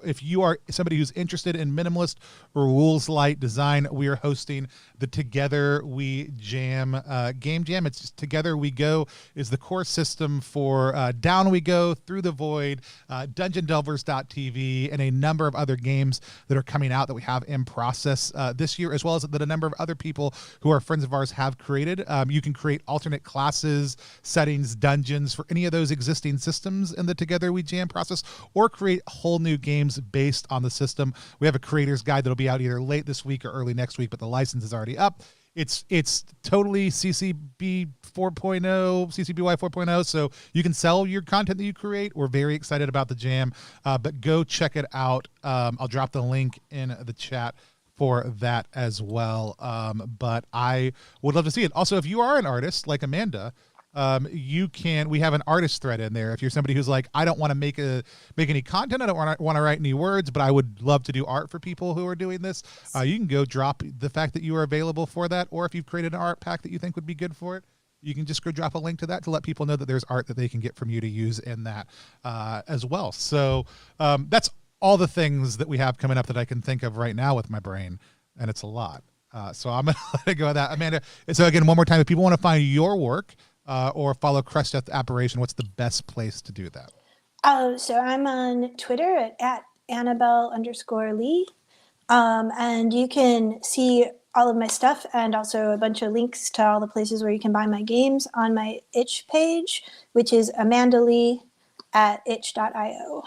if you are somebody who's interested in minimalist or rules light design, we are hosting the Together We Jam game jam. It's just Together We Go is the core system for Down We Go, Through the Void, DungeonDelvers.tv, and a number of other games that are coming out that we have in process this year, as well as that a number of other people who are friends of ours have created. You can create alternate classes, settings, dungeons for any of those existing systems in the Together We Jam process, or create whole new games based on the system. We have a creator's guide that'll be out either late this week or early next week, but the license is already up. It's totally CCB 4.0, CCBY 4.0, so you can sell your content that you create. We're very excited about the jam, but go check it out. I'll drop the link in the chat for that as well. But I would love to see it. Also, if you are an artist like Amanda, we have an artist thread in there. If you're somebody who's like, I don't want to make any content, I don't want to write any words, but I would love to do art for people who are doing this, you can go drop the fact that you are available for that. Or if you've created an art pack that you think would be good for it, you can just go drop a link to that to let people know that there's art that they can get from you to use in that as well. So that's all the things that we have coming up that I can think of right now with my brain, and it's a lot. So I'm going to let it go with that. Amanda, so again, one more time, if people want to find your work or follow Crush Depth Apparition, what's the best place to do that? So I'm on Twitter at Annabelle_Lee. And you can see all of my stuff and also a bunch of links to all the places where you can buy my games on my itch page, which is Amanda Lee at itch.io.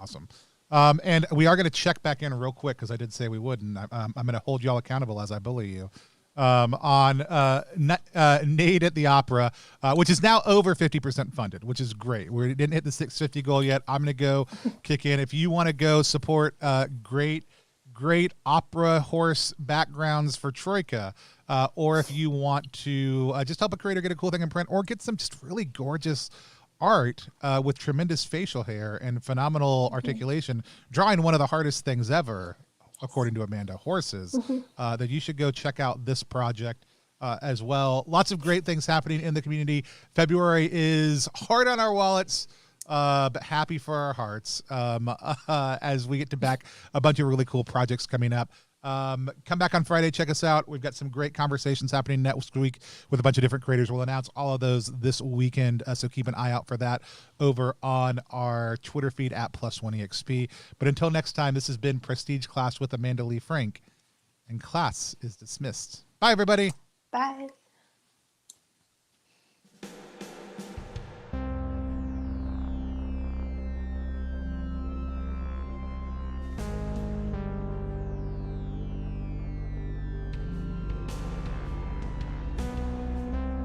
Awesome. And we are going to check back in real quick, because I did say we would, and I'm going to hold y'all accountable as I bully you on Nade at the Opera, which is now over 50% funded, which is great. We didn't hit the 650 goal yet. I'm going to go kick in. If you want to go support great opera horse backgrounds for Troika, or if you want to just help a creator get a cool thing in print, or get some just really gorgeous art with tremendous facial hair and phenomenal articulation, drawing one of the hardest things ever, according to Amanda, horses, that you should go check out this project as well. Lots of great things happening in the community. February is hard on our wallets. but happy for our hearts as we get to back a bunch of really cool projects coming up. Come back on Friday, check us out. We've got some great conversations happening next week with a bunch of different creators. We'll announce all of those this weekend, so keep an eye out for that over on our Twitter feed at +1EXP. But until next time, this has been Prestige Class with Amanda Lee Franck, and class is dismissed. Bye, everybody. Bye.